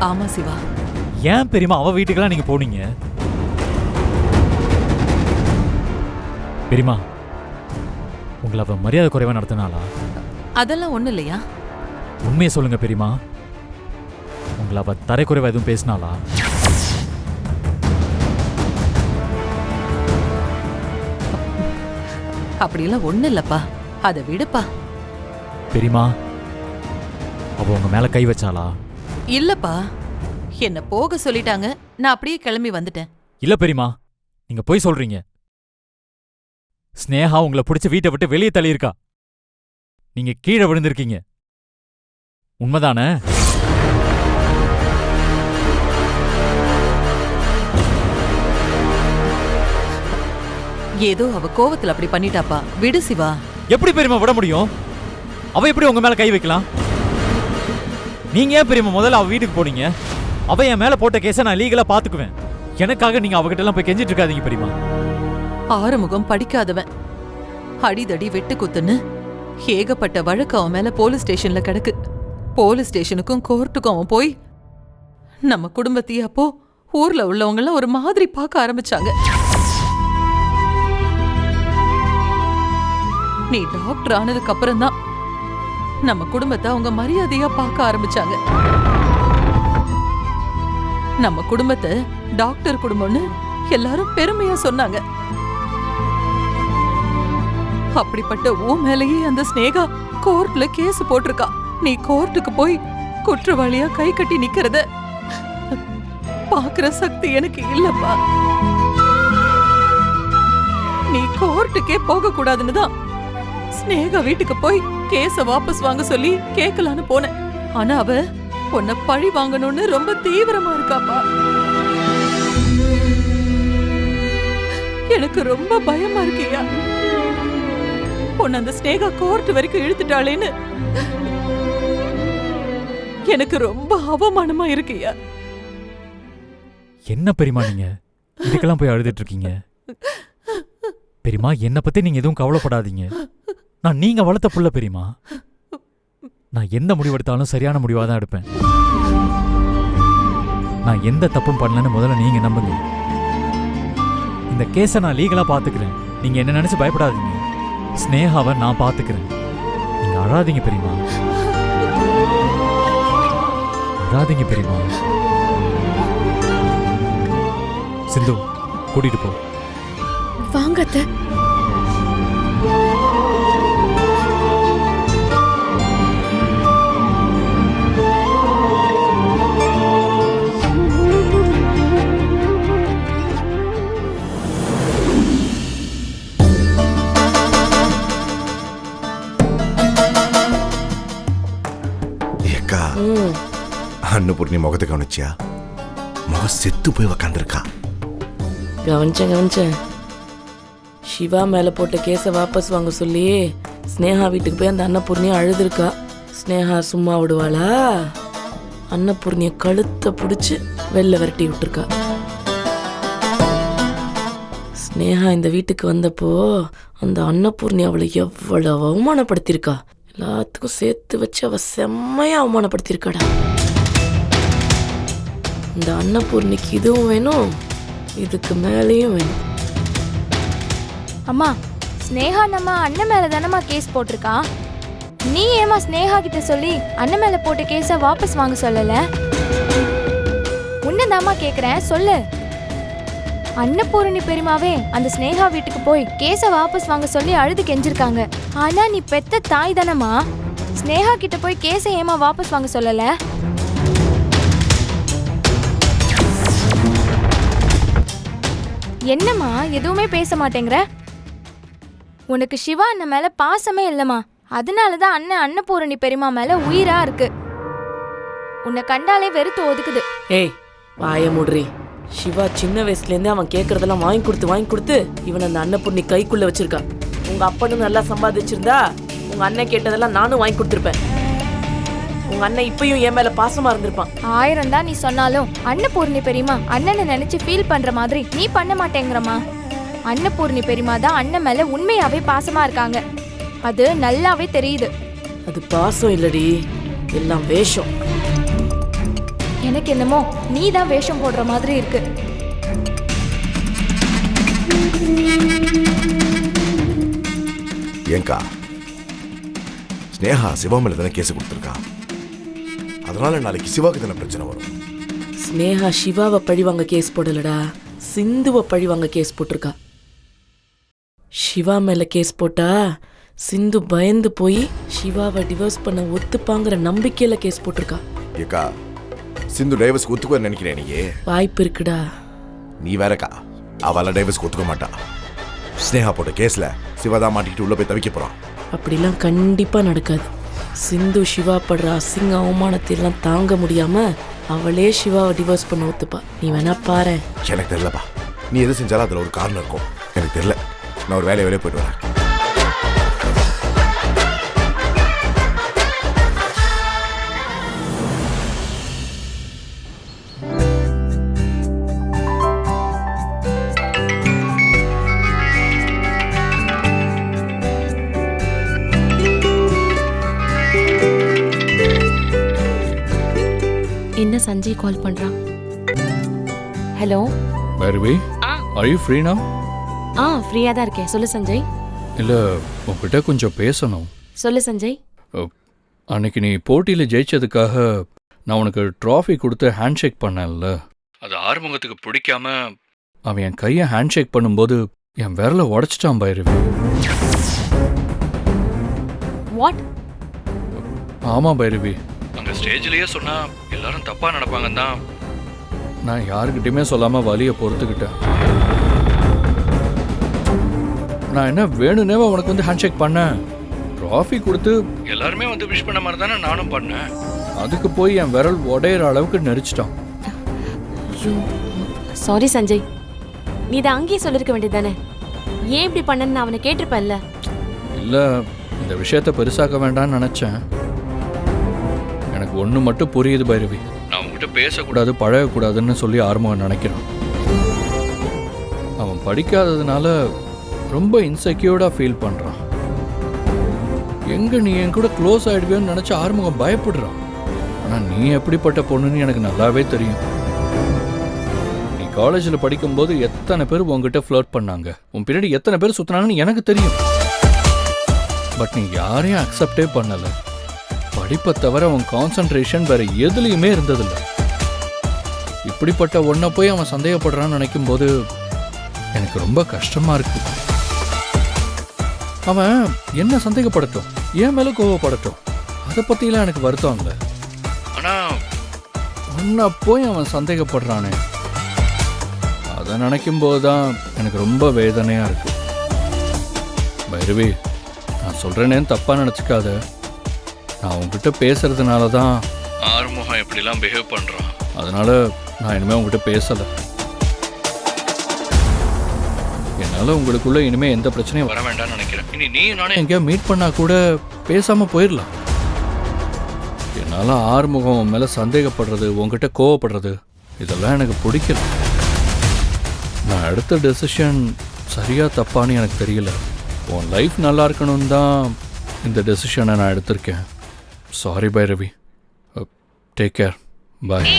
ஆமா சிவா. ஏன் பெரியமா அவ வீட்டுக்கெல்லாம் நீங்க போனீங்க? பெரியமா, உங்களை அவ மரியாதை குறைவா நடத்தினாளா? அதெல்லாம் ஒண்ணு இல்லையா? உண்மையை சொல்லுங்க பெரியமா, உங்களை அவ தரைக்குறைவா எதுவும் பேசினாளா? அப்படியெல்லாம் ஒண்ணு இல்லப்பா, அதை விடுப்பா. பெரியமா, அவ உங்க மேல கை வச்சாளா? இல்லப்பா, என்ன போக சொல்லிட்டாங்க, நான் அப்படியே கிளம்பி வந்துட்டேன். இல்ல பெரியமா, நீங்க போய் சொல்றீங்க. ஸ்னேகா உங்களை பிடிச்ச வீட்டை விட்டு வெளியே தள்ளியிருக்கா. நீங்க கீழே விழுந்திருக்கீங்க. உண்மைதானே? ஏதோ அவ கோவத்துல அப்படி பண்ணிட்டாப்பா, விடு சிவா. எப்படி பெரியமா விட முடியும்? அவ எப்படி உங்க மேல கை வைக்கலாம்? நீங்க ஏன் பெரியமா முதல்ல அவ வீட்டுக்கு போனீங்க? அவ என் மேல போட்ட கேஸை நான் லீகலா பாத்துக்குவேன். எனக்காக நீங்க அவகிட்ட எல்லாம் போய் கெஞ்சிட்டு இருக்காதீங்க பெரியமா. ஆறுமுகம் படிக்காதவன், அடிதடி வெட்டு குத்துன்னு ஏகப்பட்ட வழக்கு அவன் மேல போலீஸ் ஸ்டேஷன்ல கிடக்கு. போலீஸ் ஸ்டேஷனுக்கும் கோர்ட்டுக்கும் அவன் போய் நம்ம குடும்பத்தையே அப்போ ஊர்ல உள்ளவங்க எல்லாம் ஒரு மாதிரி பார்க்க ஆரம்பிச்சாங்க. நீ டாக்டர் ஆனதுக்கு அப்புறம் தான் நம்ம குடும்பத்தை அவங்க மரியாதையா பார்க்க ஆரம்பிச்சாங்க. நம்ம குடும்பத்தை டாக்டர் குடும்பம்னு எல்லாரும் பெருமையா சொன்னாங்க. அப்படிப்பட்ட ஊ மேலேயே அந்த ஸ்னேகா கோர்ட்ல கேஸ் போட்டிருக்கா. நீ கோர்ட்டுக்கு போய் குற்றவாளியா கை கட்டி நிக்கிறத பாக்குற சக்தி எனக்கு இல்லப்பா. நீ கோர்ட்டுக்கே போக கூடாதுன்னு தான் ஸ்னேகா வீட்டுக்கு போய் கேஸ வாபஸ் வாங்க சொல்லி கேட்கலான்னு போனேன். ஆனா அவ உன்னை பழி வாங்கணும்னு ரொம்ப தீவிரமா இருக்காப்பா. எனக்கு ரொம்ப பயமா இருக்கியா? உன்னை அந்த ஸ்னேகா கோர்ட் வரைக்கும் இழுத்துட்டாளேன்னு எனக்கு ரொம்ப அவமானமா இருக்கியா? என்ன பெரியமா நீங்க இதுக்கெல்லாம் போய் அழுதுட்டு இருக்கீங்க? பெரியமா, என்னை பத்தி நீங்க எதுவும் கவலைப்படாதீங்க. நான் நீங்க வளர்த்த புள்ள பெரியமா. நான் எந்த முடிவெடுத்தாலும் சரியான முடிவா தான் எடுப்பேன். நான் எந்த தப்பும் பண்ணலன்னு முதல்ல நீங்க நம்புங்க. இந்த கேஸை நான் லீகலா பாத்துக்கிறேன். நீங்க என்ன நினைச்சு பயப்படாதீங்க. ஸ்னேகாவை நான் பாத்துக்கிறேன். நீங்க அழாதீங்க பெரியமா, அழாதீங்க பெரியமா. சிந்து, கூட்டிட்டு போ. வாங்க அத்தை. அன்னபூர்ணி முகத்தை கவனிச்சியா? முகம் செத்து போய் உக்காந்துருக்கா. கவனிச்சேன். சிவா மேல போட்ட கேஸை வாபஸ் வாங்க சொல்லி ஸ்னேகா வீட்டுக்கு போய் அந்த அன்னபூர்ணியை அழுதுருக்கா. ஸ்னேகா சும்மா விடுவாளா? அன்னபூர்ணிய கழுத்தை பிடிச்சி வெளில விரட்டி விட்டுருக்கா. ஸ்னேகா இந்த வீட்டுக்கு வந்தப்போ அந்த அன்னபூர்ணி அவளை எவ்வளவு அவமானப்படுத்தியிருக்கா. எல்லாத்துக்கும் சேர்த்து வச்சு அவ செம்மையா அவமானப்படுத்தியிருக்காடா. இந்த அன்னபூர்ணிக்கு இதுவும் வேணும், இதுக்கு மேலேயும் வேணும். அம்மா, ஸ்னேகா நம்ம அண்ணன் மேல தானம்மா கேஸ் போட்டிருக்கா. நீ ஏமா ஸ்னேகா கிட்ட சொல்லி அண்ணன் மேல போட்ட கேஸை வாபஸ் வாங்க சொல்லல? உன்னதாம்மா கேக்குறேன், சொல்லு. அன்னபூரணி பெரியமாவே அந்த ஸ்னேகா வீட்டுக்கு போய் கேஸை வாபஸ் வாங்க சொல்லி அழுது கெஞ்சிருக்காங்க. ஆனா நீ பெத்த தாய் தானம்மா, ஸ்னேகா கிட்ட போய் கேஸை ஏமா வாபஸ் வாங்க சொல்லல? என்னம்மா எதுவுமே பேச மாட்டேங்கிற? உனக்கு சிவா அண்ணன் மேல பாசமே இல்லம்மா. அதனாலதான் அண்ணன் அன்னபூரணி பெரியமா மேல உயிரா இருக்கு. உன்னை கண்டாலே வெறுத்து ஒதுக்குது. ஏய், வாய மூடுறி. சிவா சின்ன வயசுலேருந்தே அவன் கேட்கறதெல்லாம் வாங்கி கொடுத்து இவன் அந்த அன்னபூர்ணி கைக்குள்ள வச்சிருக்கா. உங்க அப்பனும் நல்லா சம்பாதிச்சிருந்தா உங்க அண்ணன் கேட்டதெல்லாம் நானும் வாங்கி கொடுத்துருப்பேன். உங்க அண்ணன் இப்பயும் என் மேல பாசமா இருந்திருப்பான். 1000 தான் நீ சொன்னாலும் அன்னபூர்ணி பெரியமா அண்ணனை நினைச்சு ஃபீல் பண்ற மாதிரி நீ பண்ண மாட்டேங்கிறமா. அன்னபூர்ணி பெரியமா தான் அண்ணன் மேல உண்மையாவே பாசமா இருக்காங்க. அது நல்லாவே தெரியுது. அது பாசம் இல்லடி, எல்லாம் வேஷம். எனக்கு என்னமோ நீ தான் வேஷம் போடுற மாதிரி இருக்கு. ஏங்கா ஸ்னேகா சிவா மேல தானே கேஸ் கொடுத்துருக்கா. அதனால நாளைக்கு சிவாக்கு தானே பிரச்சனை வரும். ஸ்னேகா சிவாவை பழிவாங்க கேஸ் போடலடா, சிந்துவை பழிவாங்க கேஸ் போட்டிருக்கா. சிவா மேல கேஸ் போட்டா சிந்து பயந்து போய் சிவாவை டிவோர்ஸ் பண்ண ஒத்துப்பாங்கிற நம்பிக்கையில கேஸ் போட்டிருக்கா. ஏக்கா சிந்து டைவர்ஸ்க்கு ஒத்துக்க நினைக்கிறேன். நீ வாய்ப்பு இருக்குடா. நீ வேறக்கா, அவள டைவர்ஸ்க்கு ஒத்துக்க மாட்டா. ஸ்னேகா போட்ட கேஸ்ல சிவா தான் மாட்டிக்கிட்டு உள்ள போய் தவிக்க போறான். அப்படிலாம் கண்டிப்பா நடக்காது. சிந்து சிவா படுற அசிங்க அவமானத்தை எல்லாம் தாங்க முடியாம அவளே சிவாவை டிவோர்ஸ் பண்ண ஒத்துப்பா. நீ வேணா பாரு. எனக்கு தெரியலப்பா, நீ எது செஞ்சாலும் அதுல ஒரு காரணம் இருக்கும். எனக்கு தெரியல, நான் ஒரு வேலையை போயிட்டு வரேன். என்ன சஞ்சய் கால் பண்றான்? Hello Bhairavi, are you free now? ஃப்ரீயா தான் இருக்கேன். சொல்லு சஞ்சய். இல்லை, உங்ககிட்ட கொஞ்சம் பேசணும். சொல்லு சஞ்சய். அன்னைக்கு நீ போட்டியில் ஜெயிச்சதுக்காக நான் உனக்கு ட்ராஃபி கொடுத்து ஹேண்ட்ஷேக் பண்ணேன்ல, அது ஆறுமுகத்துக்கு பிடிக்காம அவன் என் கையை ஹேண்ட்ஷேக் பண்ணும்போது என் விரலை உடச்சிட்டான் பைரவி. வாட்? ஆமாம் பைரவி, அங்கே ஸ்டேஜ்லேயே சொன்னால் எல்லாரும் தப்பாக நடப்பாங்கன்னு தான் நான் யாருக்கிட்டையுமே சொல்லாமல் வலியை பொறுத்துக்கிட்டேன். நான் என்ன வேணும்னே உனக்கு வந்து ஹேண்ட்ஷேக் பண்ணேன், ட்ராஃபி கொடுத்து எல்லாருமே வந்து விஷ் பண்ண மாதிரி தானே நானும் பண்ணேன். அதுக்கு போய் என் விரல் உடையிற அளவுக்கு நெரிச்சிட்டான். சாரி சஞ்சய், நீ இதை அங்கேயே சொல்லிருக்க வேண்டியதானே? ஏன் இப்படி பண்ணன்னு அவனை கேட்டிருப்பேன்ல. இல்லை, இந்த விஷயத்த பெருசாக்க வேண்டாம்னு நினச்சேன். எனக்கு ஒன்று மட்டும் புரியுது பைரவி, நான் அவங்ககிட்ட பேசக்கூடாது பழகக்கூடாதுன்னு சொல்லி ஆரம்பம் நினைக்கிறான். அவன் படிக்காததுனால ரொம்ப இன்செக்யூர்டாக ஃபீல் பண்ணுறான். எங்கே நீ என் கூட க்ளோஸ் ஆகிடுவேன்னு நினச்சி ஆறுமுகம் பயப்படுறான். ஆனால் நீ எப்படிப்பட்ட பொண்ணுன்னு எனக்கு நல்லாவே தெரியும். நீ காலேஜில் படிக்கும்போது எத்தனை பேர் உங்ககிட்ட ஃப்ளர்ட் பண்ணாங்க, உன் பின்னாடி எத்தனை பேர் சுற்றினாங்கன்னு எனக்கு தெரியும். பட் நீ யாரையும் அக்செப்டே பண்ணலை. படிப்பை தவிர உன் கான்சன்ட்ரேஷன் வேற எதுலேயுமே இருந்ததில்லை. இப்படிப்பட்ட ஒன்றை போய் அவன் சந்தேகப்படுறான்னு நினைக்கும் போது எனக்கு ரொம்ப கஷ்டமாக இருக்கு. அவன் என்ன சந்தேகப்படட்டும், என் மேலே கோவப்படட்டும், அதை பற்றிலாம் எனக்கு வருத்தம் இல்லை. ஆனால் ஒன்றை போய் அவன் சந்தேகப்படுறானே, அதை நினைக்கும் போது தான் எனக்கு ரொம்ப வேதனையாக இருக்கு. பைரவி, நான் சொல்கிறேனேன்னு தப்பாக நினச்சிக்காத. நான் உங்ககிட்ட பேசுறதுனால தான் ஆறுமுகம் எப்படிலாம் பிஹேவ் பண்ணுறான். அதனால நான் இனிமேல் உங்ககிட்ட பேசலை. என்னால் உங்களுக்குள்ள இனிமேல் எந்த பிரச்சனையும் வர வேண்டாம்னு நினைக்கிறேன். இனி நீ நானே எங்கேயா மீட் பண்ணால் கூட பேசாமல் போயிடலாம். என்னால் ஆறுமுகம் மேலே சந்தேகப்படுறது, உங்ககிட்ட கோவப்படுறது, இதெல்லாம் எனக்கு பிடிக்கல. நான் எடுத்த டெசிஷன் சரியா தப்பான்னு எனக்கு தெரியல. உன் லைஃப் நல்லா இருக்கணும்னு தான் இந்த டெசிஷனை நான் எடுத்திருக்கேன். சாரி பைரவி. Take care. பாய்.